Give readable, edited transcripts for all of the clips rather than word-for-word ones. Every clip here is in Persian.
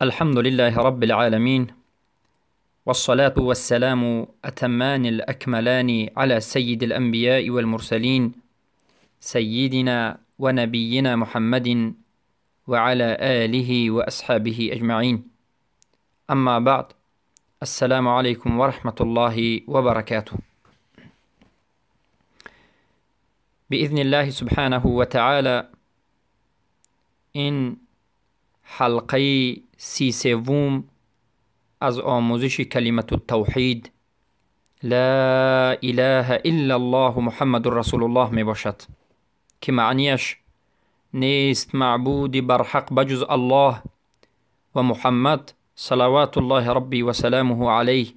الحمد لله رب العالمين، والصلاة والسلام أتمان الأكملان على سيد الأنبياء والمرسلين سيدنا ونبينا محمد وعلى آله وأصحابه أجمعين. أما بعد، السلام عليكم ورحمة الله وبركاته. بإذن الله سبحانه وتعالى این حلقه 33 از آموزش کلمت التوحید لا اله الا الله محمد رسول الله می باشد که معنیش نیست معبود برحق بجز الله و محمد صلوات الله ربی و سلامه علیه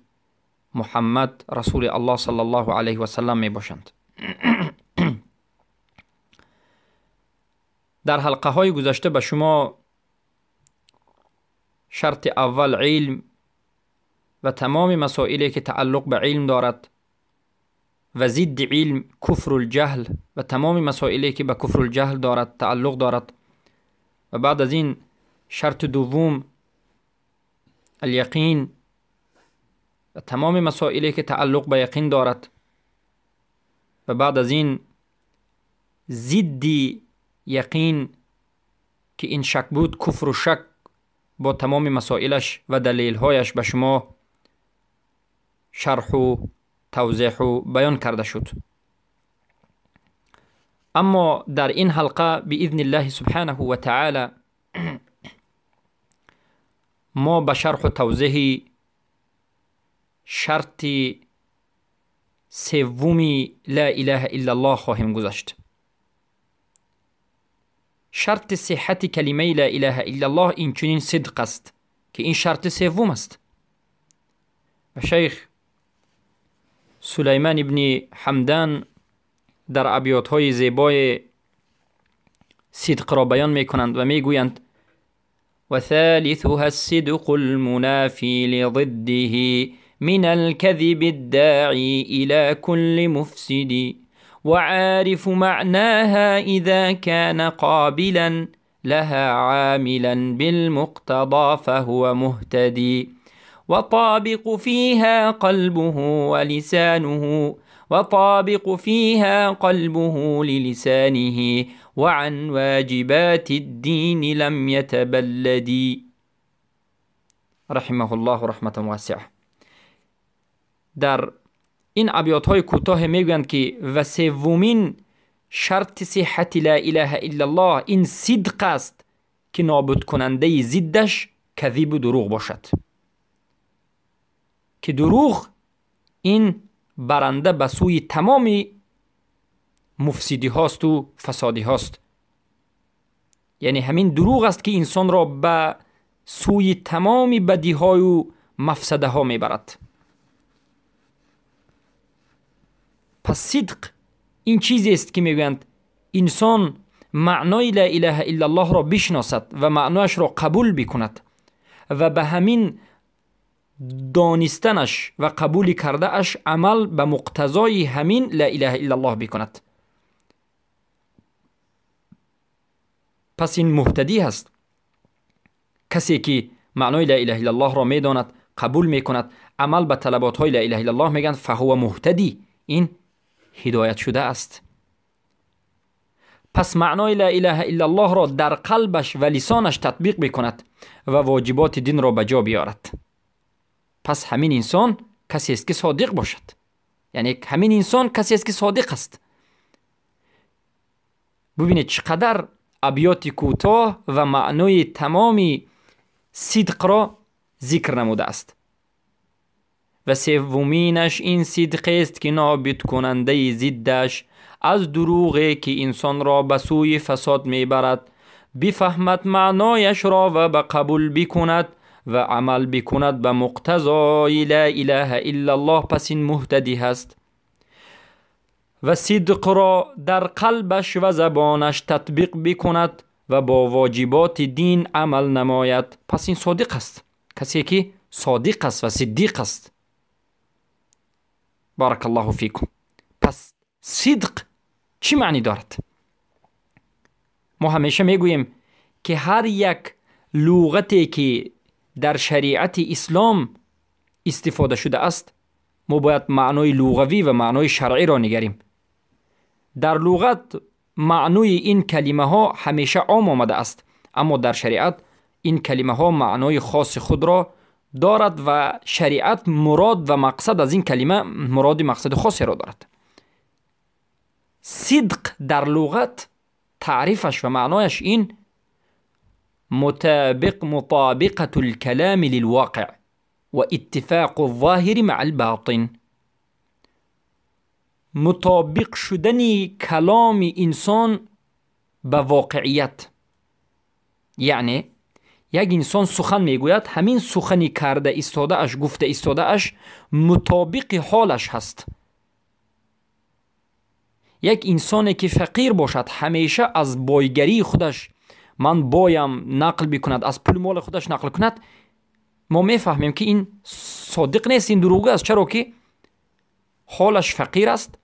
محمد رسول الله صلی الله علیه و سلم می باشند. در حلقه های گذشته به شما شرط اول علم و تمام مسائلی که تعلق به علم دارد و ضد علم کفر الجهل و تمام مسائلی که به کفر الجهل دارد تعلق دارد، و بعد از این شرط دوم الیقین و تمام مسائلی که تعلق به یقین دارد، و بعد از این ضد یقین که این شک بود کفر و شک با تمام مسائلش و دلیلهایش به شما شرح و توضیح و بیان کرده شد. اما در این حلقه باذن الله سبحانه و تعالی ما به شرح و توضیح شرط سومی لا اله الا الله خواهیم گذشت. شرط صحت کلمه لا اله الا الله این چنین صدق است که این شرط سوم است. و شیخ سلیمان ابن حمدان در ابیات های زیبای صدق را بیان می کنند و می گویند و ثالثها الصدق المنافی لضده من الكذب الداعي إلى كل مفسد وعارف معناها إذا كان قابلا لها عاملا بالمقتضى فهو مهتدي وطابق فيها قلبه ولسانه وطابق فيها قلبه للسانه وعن واجبات الدين لم يتبلد رحمه الله رحمة واسعة. در این ابیات های کوتاه میگویند که و سومین شرط صحت لا اله الا الله این صدق است که نابود کننده ضدش کذب و دروغ باشد، که دروغ این برنده به سوی تمام مفسدی هاست و فسادی هاست. یعنی همین دروغ است که انسان را به سوی تمام بدی های و مفسده ها میبرد. پس صدق این چیزی است که میگویند انسان معنای لا اله الا الله را بشناسد و معنایش را قبول بکند و به همین دانستنش و قبول کرده اش عمل به مقتضای همین لا اله الا الله بکند. پس این مهتدی هست کسی که معنای لا اله الا الله را میداند، قبول میکند، عمل به طلبات های لا اله الا الله میگن فهو مهتدی، این هدایت شده است. پس معنای لا اله الا الله را در قلبش و لسانش تطبیق بکند و واجبات دین را به جا بیارد. پس همین انسان کسی است که صادق باشد. یعنی همین انسان کسی است که صادق است. ببینید چقدر ابیات کوتاه و معنای تمامی صدق را ذکر نموده است. و سومینش این صدق است که نابود کننده ضدش از دروغی که انسان را به سوی فساد میبرد بفهمد معنایش را و به قبول بکند و عمل بکند به مقتضای لا اله الا الله. پس این مهتدی هست و صدق را در قلبش و زبانش تطبیق بکند و با واجبات دین عمل نماید. پس این صادق است، کسی که صادق است و صدیق است. بارک الله فیکم. پس صدق چی معنی دارد؟ ما همیشه میگوییم که هر یک لغتی که در شریعت اسلام استفاده شده است، ما باید معنای لغوی و معنای شرعی را نگریم. در لغت معنای این کلمه ها همیشه عام آمده است، اما در شریعت این کلمه ها معنای خاص خود را دارد و شریعت مراد و مقصد از این کلمه مراد مقصد خاصی را دارد. صدق در لغت تعریفش و معنایش این مطابقة الكلام للواقع و اتفاق الظاهر مع الباطن. مطابق شدن کلام انسان به واقعیت، یعنی یک انسان سخن میگوید، همین سخنی کرده ایستاده اش، گفته ایستاده اش مطابق حالش هست. یک انسانی که فقیر باشد همیشه از بایگری خودش من بایم نقل بکند، از پول مال خودش نقل کند، ما میفهمیم که این صادق نیست، این دروغ است. چرا که حالش فقیر است،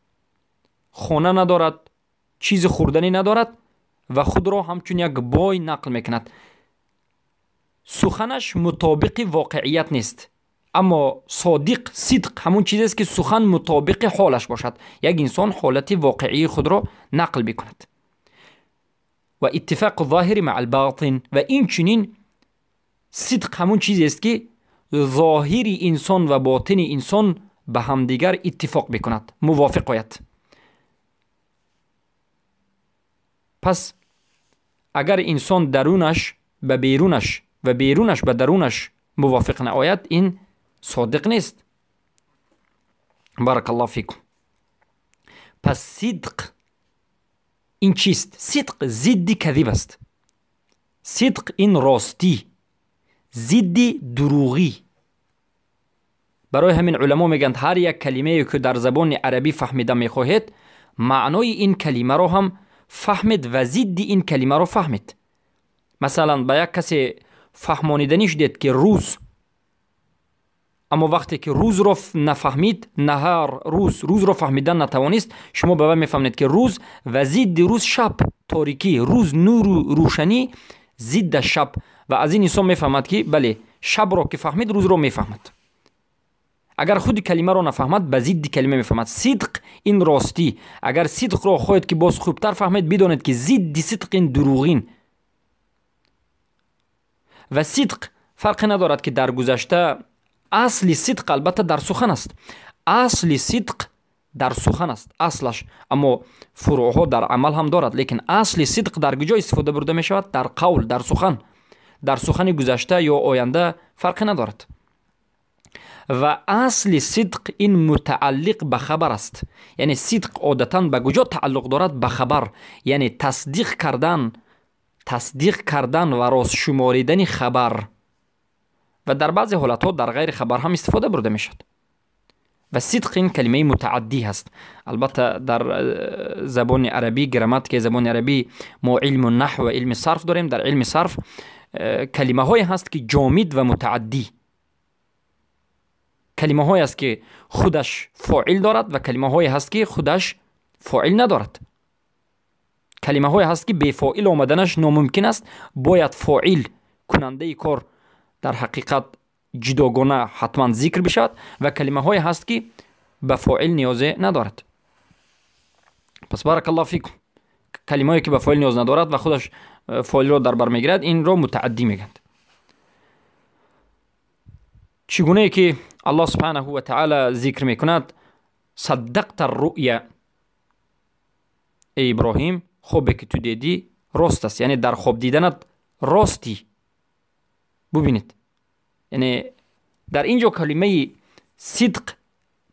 خانه ندارد، چیز خوردنی ندارد و خود را همچون یک بای نقل میکند. سخنش مطابق واقعیت نیست. اما صدق همون چیزی است که سخن مطابق حالش باشد، یک انسان حالت واقعی خود را نقل بکند. و اتفاق ظاهر مع الباطن، و این چنین صدق همون چیزی است که ظاهر انسان و باطن انسان به همدیگر اتفاق بکند، موافق آید. پس اگر انسان درونش به بیرونش و بیرونش به درونش موافق نآید، این صادق نیست. بارک الله فیکم. پس صدق این چیست؟ صدق ضد کذب است. صدق این راستی، ضد دروغی. برای همین علما میگن هر یک کلمه که در زبان عربی فهمیده میخواهید، معنای این کلمه رو هم فهمید و ضد این کلمه رو فهمید. مثلا با یک کسی فهمانیدنی شدید که روز، اما وقتی که روز رو نفهمید، نهار روز رو فهمیدن نتوانست، شما به میفهمید که روز و ضد روز شب، تاریکی. روز نور و روشنی، ضد شب. و از این انسان میفهمد که بله، شب رو که فهمید روز رو میفهمد. اگر خود کلمه رو نفهمد، به ضد کلمه میفهمد. صدق این راستی. اگر صدق رو خواهید که باز خوبتر فهمید، بدانید که ضد صدق این دروغین. و صدق فرق ندارد که در گذشته، اصل صدق البته در سخن است. اصل صدق در سخن است اصلش، اما فروعها در عمل هم دارد. لیکن اصل صدق در کجا استفاده برده می شود؟ در قول، در سخن. در سخن گذشته یا آینده فرق ندارد. و اصل صدق این متعلق به خبر است. یعنی صدق عادتا به کجا تعلق دارد؟ به خبر. یعنی تصدیق کردن و راست شماریدن خبر. و در بعضی حالتها در غیر خبر هم استفاده برده می شد. و صدق این کلمه متعدی هست. البته در زبان عربی، گراماتیک زبان عربی، ما علم النحو و علم صرف داریم. در علم صرف کلمه های هست که جامد و متعدی. کلمه های هست که خودش فاعل دارد و کلمه های هست که خودش فاعل ندارد. کلمه های هست که بی فاعل آمدنش ناممکن است، باید فاعل کننده کار در حقیقت جداگانه حتما ذکر بشود، و کلمه های هست که به فاعل نیازی ندارد. پس بارک الله فیکم. کلمه هایی که به فاعل نیاز ندارد و خودش فاعل را در بر میگیرد، این را متعدی میگند. چگونه که الله سبحانه و تعالی ذکر میکند صدقت الرؤیا، ای ابراهیم خوبی که تو دیدی راست است. یعنی در خواب دیدنت راستی. ببینید، یعنی در اینجا کلمه صدق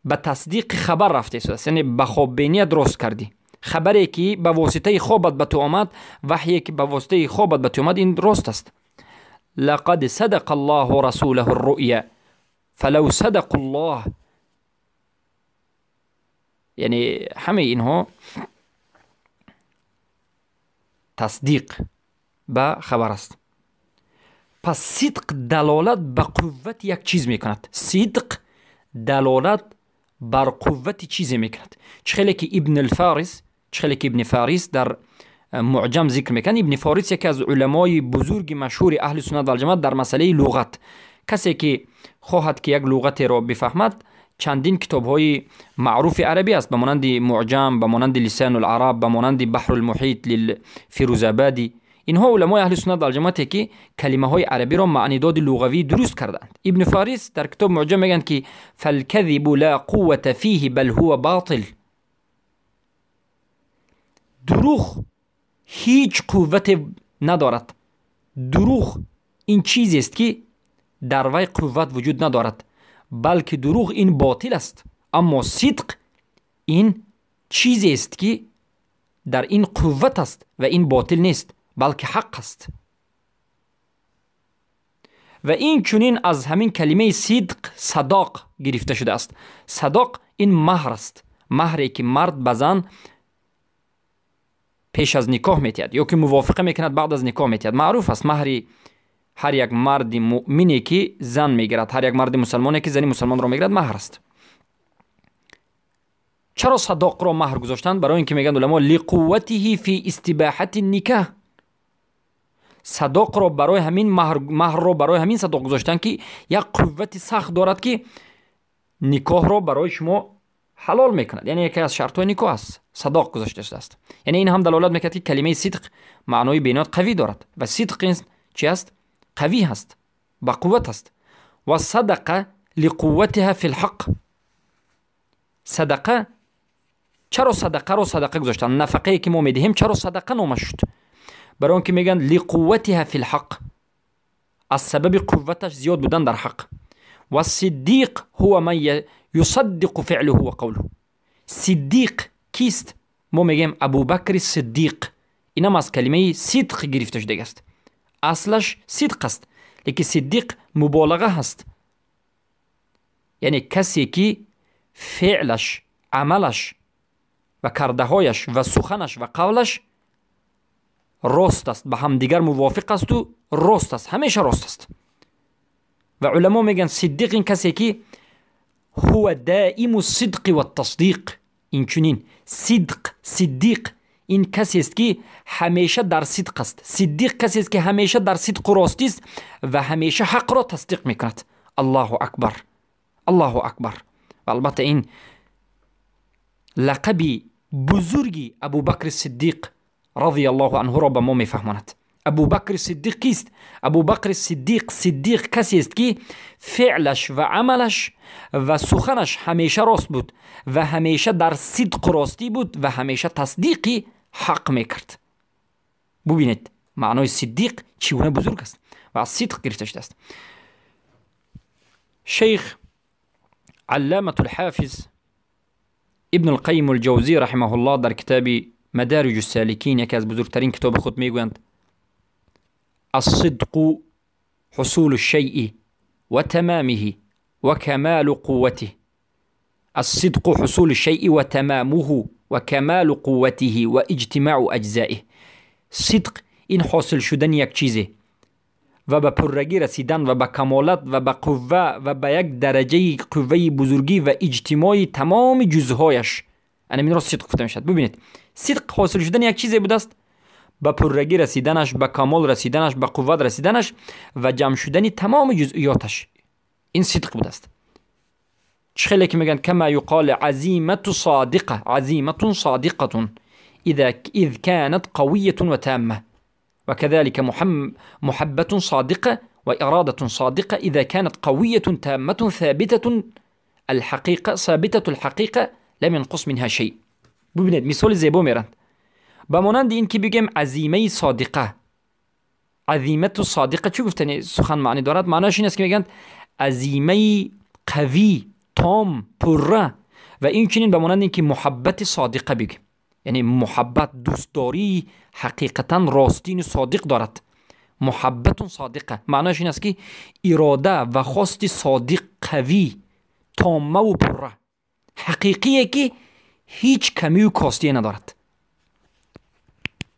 به تصدیق خبر رفته است. یعنی به خواب بینی درست کردی. خبری که به واسطه خوابت به تو آمد، وحیی که به واسطه خوابت به تو آمد، این راست است. لقد صدق الله رسوله الرؤیا فلو صدق الله. یعنی همه اینها تصدیق به خبر است. پس صدق دلالت به قوت یک چیز میکند. صدق دلالت بر قوت چیزی میکند. چخیلی که ابن فارس در معجم ذکر میکند. ابن فارس یکی از علمای بزرگ مشهور اهل سنت و الجماعت در مسئله لغت. کسی که خواهد که یک لغت را بفهمد چندین کتاب‌های معروف عربی است، به مانند معجم، به مانند لسان العرب، به مانند بحر المحیط للفیروزآبادی. اینها علمای اهل سنت و جماعتی که کلمه های عربی را معنیداد لغوی درست کردند. ابن فارس در کتاب معجم میگن که فالکذب لا قوة فیه بل هو باطل. دروغ هیچ قوت ندارد. دروغ این چیزی است که در وی قوت وجود ندارد، بلکه دروغ این باطل است. اما صدق این چیزی است که در این قوت است و این باطل نیست بلکه حق است. و این چنین از همین کلمه صدق صداق گرفته شده است. صداق این مهر است، مهری که مرد به زن پیش از نکاح میتید یا که موافقه میکند بعد از نکاح میتید. معروف است مهری هر یک مرد مؤمنی که زن میگیرد، هر یک مرد مسلمانی که زنی مسلمان را میگیرد مهر است. چرا صداق را مهر گذاشتند؟ برای اینکه میگن علما لقوته فی استباحه النکاح. صداق را برای همین مهر را برای همین صداق گذاشتن که یک قوت سخت دارد که نکاح را برای شما حلال میکند. یعنی یکی از شرطهای نکاح است، صداق گذاشته شده است. یعنی این هم دلالت میکند که کلمه صدق معنای بینات قوی دارد و صدق چی است؟ قوی هست، با قوت است. و صدقه لقوتها فی الحق. صدقه، چرا صدقه رو صدقه گذاشتن؟ نفقه که ما میدهیم چرا صدقه نامه شد؟ برای اون که میگن لقوتها فی الحق، از سبب قوتش زیاد بودن در حق. و صدیق هو من یصدق فعله و قوله. صدیق کیست؟ ما میگیم ابوبکر صدیق. اینم از کلمه صدق گرفته شده است. اصلش صدق است، لیکن صدیق مبالغه هست. یعنی کسی که فعلش، عملش و کردهایش و سخنش و قولش راست است، به هم دیگر موافق است و راست است، همیشه راست است. و علما میگن صدیق این کسی که هو دائم الصدق و التصدیق. این چنین صدیق این کسی است که همیشه در صدق است. صدیق کسی است که همیشه در صدق و راستی است و همیشه حق را تصدیق میکند. الله اکبر، الله اکبر. و البته این لقب بزرگی ابوبکر صدیق رضی الله عنه را به ما میفهماند. ابوبکر صدیق کیست؟ ابوبکر صدیق کسی است که فعلش و عملش و سخنش همیشه راست بود و همیشه در صدق راستی بود و همیشه تصدیقی حق میکرد. ببینید معنای صدیق چگونه بزرگ است و از صدق گرفته شده است. شیخ علامة الحافظ ابن القیم الجوزی رحمه الله در کتاب مدارج السالکین، یکی از بزرگترین کتاب خود، میگویند الصدق حصول الشيء وتمامه وكمال قوته. الصدق حصول الشيء وتمامه وكمال قوته واجتماع اجزائه. صدق این حاصل شدن یک چیزه و به پررگی رسیدن و به کمالت و به قوه و به یک درجه قوه بزرگی و اجتماع تمام جزهایش. این را صدق گفته میشد. ببینید صدق حاصل شدن یک چیزی بوده است، به پررگی رسیدنش، به کمال رسیدنش، به قوت رسیدنش و جمع شدن تمام جزئیاتش. این صدق بوده است. خیلی که میگن کما یقال عزیمت صادقه، عزیمت صادقه اذ كانت قویه و تامه، وكذلك محبة صادقة وإرادة صادقة إذا كانت قوية تامة ثابتة الحقيقة، ثابتة الحقيقة لم ينقص منها شيء. ببینید مثال زیبا میرند. با مانند این که بگیم عزیمه صادقه، عزیمت صادقه چی گفتن سخن معنی دارد؟ معناش این است که میگن عزیمه قوی، تام، پره. و این چنین با مانند این که محبت صادقه بگیم، یعنی محبت، دوستداری حقیقتا راستین صادق دارد. محبت صادقه معناش این است که اراده و خواست صادق، قوی، تامه و پره، حقیقیه که هیچ کمی و کاستی ندارد.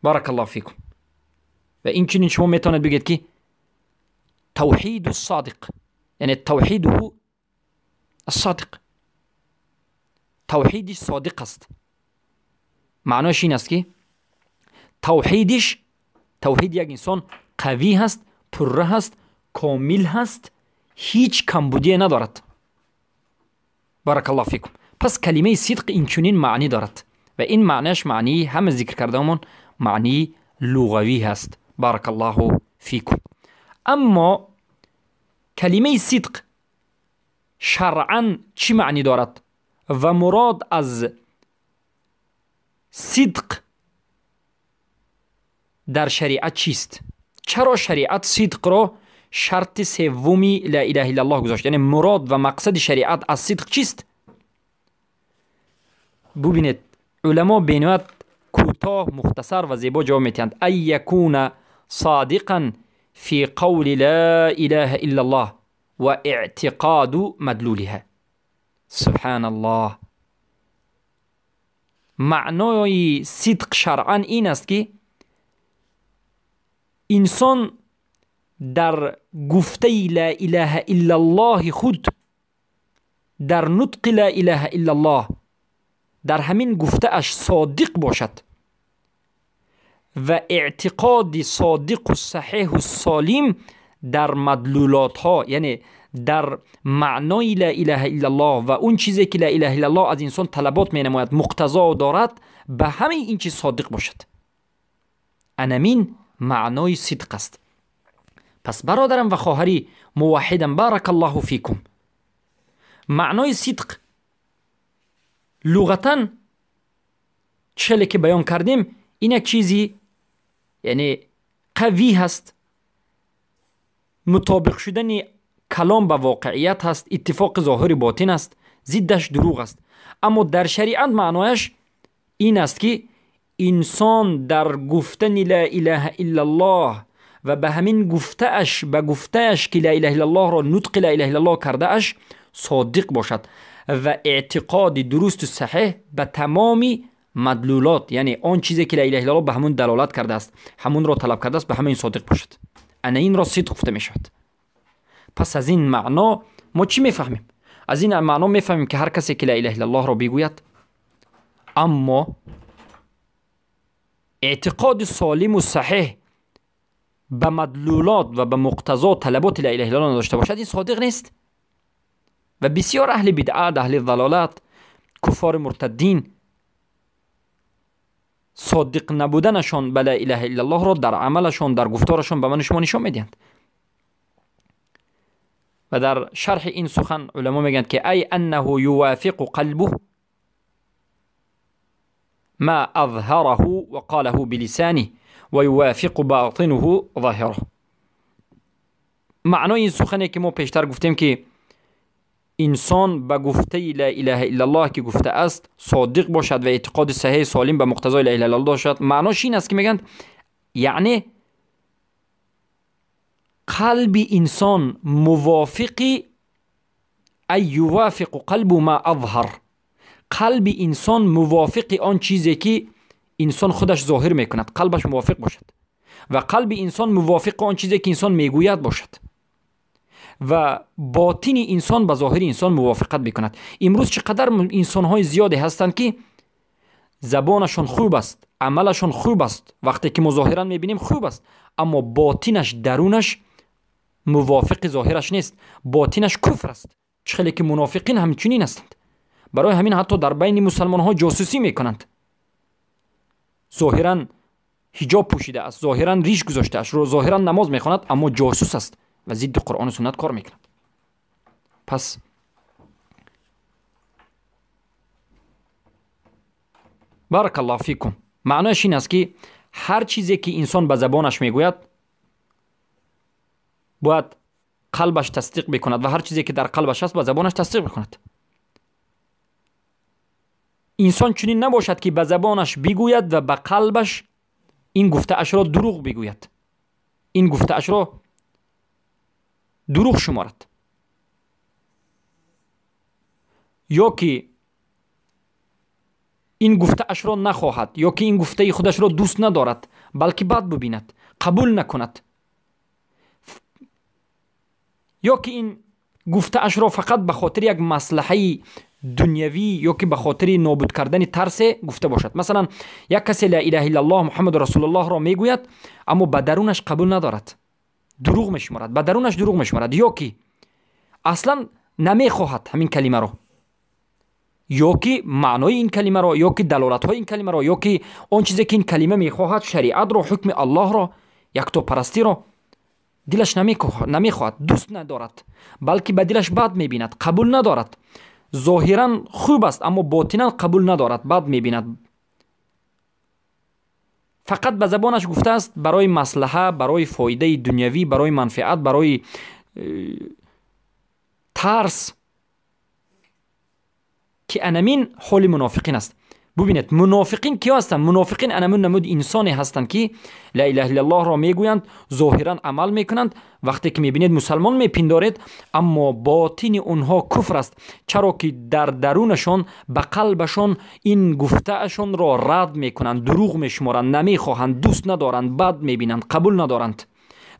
بارک الله فیکم. و این چنین شما میتونید بگید که توحید الصادق، یعنی توحیده الصادق، توحیدش صادق است. معناش این است که توحید یک انسان قوی هست، پره هست، کامل هست، هیچ کمبودی ندارد. بارک الله فیکم. پس کلمه صدق این چنین معنی دارد و این معنیش معنی همه ذکر کردهمون معنی لغوی هست. بارک الله فیکم. اما کلمه صدق شرعاً چی معنی دارد و مراد از صدق در شریعت چیست؟ چرا شریعت صدق را شرط سومی لا اله الا الله گذاشت؟ یعنی مراد و مقصد شریعت از صدق چیست؟ ببینید علما بینویت کوتاه مختصر و زیبا جواب میتند: ای یکون صادقا فی قول لا اله الا الله و اعتقاد مدلولها. سبحان الله. معنای صدق شرعا این است که انسان در گفته لا اله الا الله خود، در نطق لا اله الا الله، در همین گفته اش صادق باشد و اعتقاد صادق و صحیح و سالم در مدلولات ها، یعنی در معنای لا اله الا الله و اون چیزی که لا اله الا الله از انسان طلبات می نماید، مقتضا دارد، به همه این چیز صادق باشد. انمین معنای صدق است. پس برادرم و خواهری موحدم، بارک الله فیکم، معنای صدق لغتا چلی که بیان کردیم این یک چیزی یعنی قوی هست، مطابق شدن کلام به واقعیت هست، اتفاق ظاهر باطن است، ضدش دروغ است. اما در شریعت معنایش این است که انسان در گفتن لا اله الا الله و به همین گفتهش که لا اله الا الله را نطق لا اله الا الله کرده اش صادق باشد و اعتقاد درست و صحیح به تمامی مدلولات، یعنی آن چیزی که لا اله الا الله به همون دلالت کرده است، همون را طلب کرده است، به همین صادق باشد. این را صدق گفته می شود. پس از این معنا ما چی میفهمیم؟ از این معنا میفهمیم که هر کسی که لا اله الا الله را بگوید اما اعتقاد سالم و صحیح به مدلولات و به مقتضا طلبات لا اله الا الله نداشته باشد، این صادق نیست. و بسیار اهل بدعت، اهل ضلالت، کفار مرتدین صادق نبودنشان به لا اله الا الله را در عملشان، در گفتارشان به من شما نشان میدهند. و در شرح این سخن علما میگن که ای انه یوافق قلبه ما اظهره و قاله بلسانه و یوافق باطنه ظاهره. معنای این سخنه که ما پیشتر گفتیم که انسان به گفته لا اله الا الله که گفته است صادق باشد و اعتقاد صحیح سالم به مقتضای لا اله الا الله باشد. معناش این است که میگن یعنی قلب انسان موافقی ای یوافق قلب ما اظهر، قلب انسان موافق آن چیزی که انسان خودش ظاهر میکند قلبش موافق باشد و قلب انسان موافق آن چیزی که انسان میگوید باشد و باطن انسان با ظاهر انسان موافقت بکند. امروز چقدر انسان های زیادی هستند که زبانشون خوب است، عملشون خوب است، وقتی که مظاهرا میبینیم خوب است، اما باطنش، درونش موافق ظاهرش نیست، باطنش کفر است. چخیلی که منافقین همچنین هستند. برای همین حتی در بین مسلمان ها جاسوسی میکنند. ظاهرا حجاب پوشیده است، ظاهرا ریش گذاشته است، ظاهرا نماز میخواند، اما جاسوس است و ضد قرآن و سنت کار میکند. پس بارک الله فیکم، معنیش این است که هر چیزی که انسان به زبانش میگوید باید قلبش تصدیق بکند و هر چیزی که در قلبش هست به زبانش تصدیق بکند. انسان چنین نباشد که به زبانش بگوید و به قلبش این گفته اش را دروغ بگوید، این گفته اش را دروغ شمارد، یا که این گفته اش را نخواهد، یا که این گفته خودش را دوست ندارد بلکه بد ببیند، قبول نکند، یا که این گفته اش را فقط به خاطر یک مصلحه دنیوی یا که به خاطر نابود کردن ترس گفته باشد. مثلا یک کسی لا اله الا الله محمد رسول الله را میگوید اما به درونش قبول ندارد، دروغ میشمارد، به درونش دروغ میشمارد، یا که اصلا نمیخواهد همین کلمه رو، یا که معنای این کلمه رو، یا که دلالت های این کلمه رو، یا که اون چیزی که این کلمه میخواهد، شریعت رو، حکم الله رو، یکتا پرستی رو، دلش نمیخواهد، دوست ندارد، بلکه به دلش بد میبیند، قبول ندارد. ظاهرا خوب است اما باطنا قبول ندارد، بد میبیند. فقط به زبانش گفته است برای مصلحه، برای فایده دنیوی، برای منفعت، برای ترس، که انمین حال منافقین است. ببینید منافقین کی هستند؟ منافقین انمون نمود انسانی هستند که لا اله الا الله را میگویند، ظاهرا عمل میکنند، وقتی که میبینید مسلمان میپندارید، اما باطن اونها کفر است، چرا که در درونشان به قلبشان این گفتهشان را رد میکنند، دروغ میشمارند، نمیخواهند، دوست ندارند، بد میبینند، قبول ندارند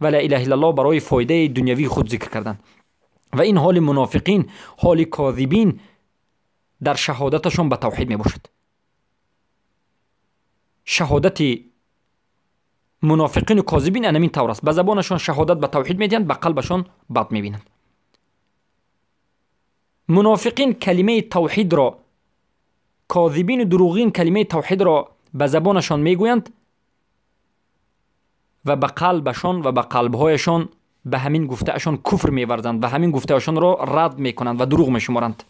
و لا اله الا الله برای فایده دنیوی خود ذکر کردند. و این حال منافقین، حال کاذبین در شهادتشان به توحید می باشد. شهادت منافقین و کاذبین انمین طور است، به زبانشان شهادت به توحید می دهند، به قلبشان بد می بینند. منافقین کلمه توحید را، کاذبین و دروغین کلمه توحید را به زبانشان می گویند و به قلبشان و به قلبهایشان به همین گفتهشان کفر می ورزند و همین گفتهشان را رد می کنند و دروغ می شمارند.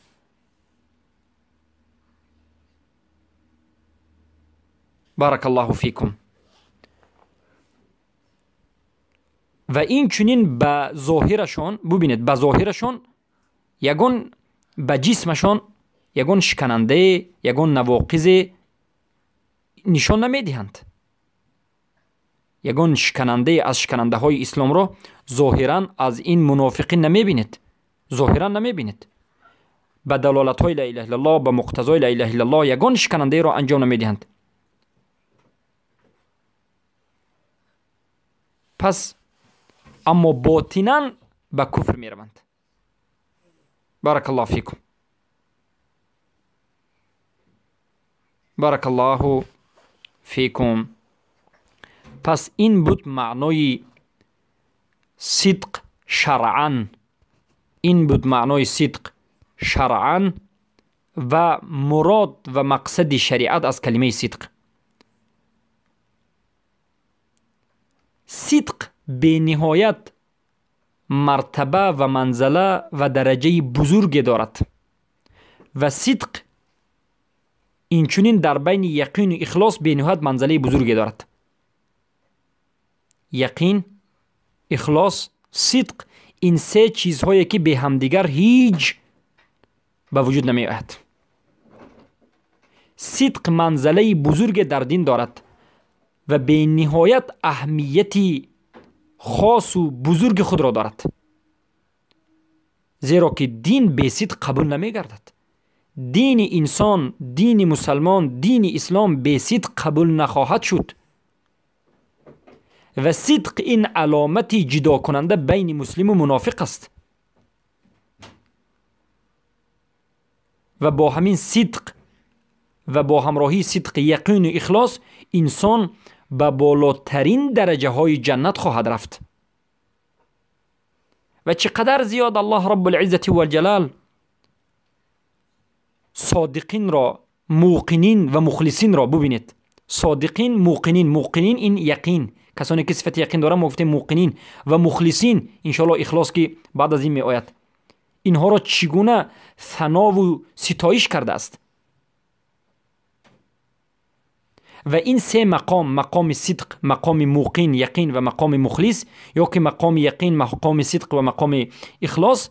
بارک الله فیکم. و این چنین به ظاهرشان، ببینید به ظاهرشان یگون به جسمشان یگون شکننده، یگون نواقض نشان نمیدهند. یگون شکننده از شکننده های اسلام را ظاهرا از این منافقین نمیبینید، ظاهرا نمیبینید. به دلالت های لا اله الا الله، به مقتضای لا اله الا الله یگون شکننده را انجام نمیدهند. پس اما باطناً به کفر می روند. بارک الله فیکم. بارک الله فیکم. پس این بود معنای صدق شرعاً. این بود معنای صدق شرعاً و مراد و مقصد شریعت از کلمه صدق. صدق به نهایت مرتبه و منزله و درجه بزرگی دارد و صدق اینچنین در بین یقین و اخلاص به نهایت منزله بزرگی دارد. یقین، اخلاص، صدق، این سه چیزهایی که به همدیگر هیچ به وجود نمی آید. صدق منزله بزرگ در دین دارد و به نهایت اهمیتی خاص و بزرگ خود را دارد، زیرا که دین به صدق قبول نمی گردد. دین انسان، دین مسلمان، دین اسلام به صدق قبول نخواهد شد و صدق این علامت جدا کننده بین مسلم و منافق است. و با همین صدق و با همراهی صدق، یقین و اخلاص انسان به بالاترین درجه های جنت خواهد رفت. و چقدر زیاد الله رب العزت و الجلال صادقین را، موقنین و مخلصین را، ببینید صادقین، موقنین این یقین، کسانی که صفت یقین دارن گفتیم موقنین، و مخلصین انشاءالله اخلاص که بعد از این می آید، اینها را چگونه ثنا و ستایش کرده است. و این سه مقام، مقام صدق، مقام موقن یقین و مقام مخلص، یا که مقام یقین، مقام صدق و مقام اخلاص،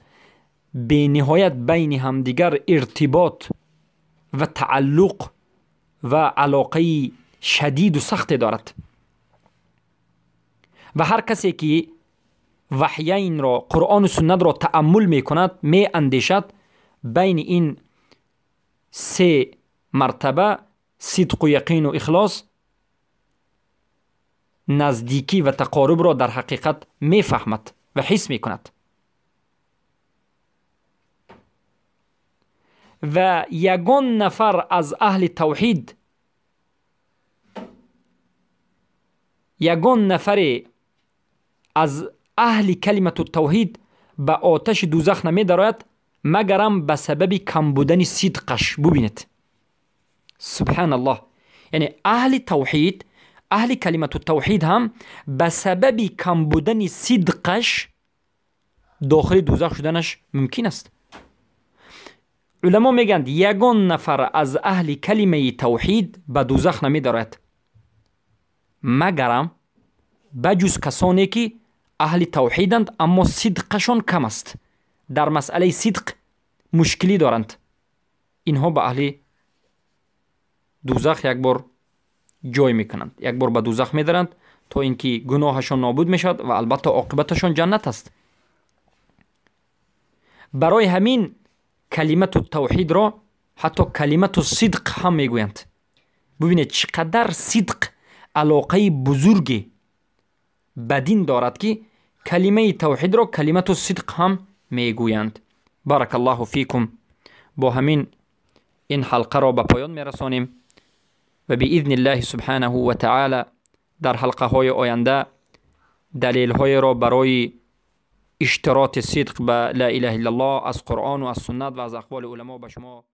به نهایت بین همدیگر ارتباط و تعلق و علاقه شدید و سخت دارد. و هر کسی که وحیین را، قرآن و سنت را تأمل می کند، می اندیشد بین این سه مرتبه، صدق و یقین و اخلاص، نزدیکی و تقارب را در حقیقت می فهمد و حس می کند. و یگان نفر از اهل توحید، یگان نفر از اهل کلمت التوحید به آتش دوزخ نمی دراید مگرم به سبب کم بودن صدقش. ببینید سبحان الله، یعنی اهل توحید، اهل کلمت التوحید هم به سبب کم بودن صدقش داخل دوزخ شدنش ممکن است. علما میگند یگان نفر از اهل کلمه توحید به دوزخ نمی دارد مگرم بجز کسانی که اهل توحیدند اما صدقشان کم است، در مسئله صدق مشکلی دارند، اینها به اهل دوزخ یک بار جای میکنند، یک بار به دوزخ میدارند تا اینکه گناهشان نابود میشد و البته عاقبتشان جنت است. برای همین کلمت التوحید را حتی کلمت الصدق هم میگویند. ببینید چقدر صدق علاقه بزرگی به دین دارد که کلمه توحید را کلمت الصدق هم میگویند. بارک الله فیکم. با همین این حلقه را به پایان میرسانیم و باذن الله سبحانه و تعالی در حلقه های آینده دلیل های را برای اشتراط صدق به لا اله الا الله از قرآن و از سنت و از اقوال علما به شما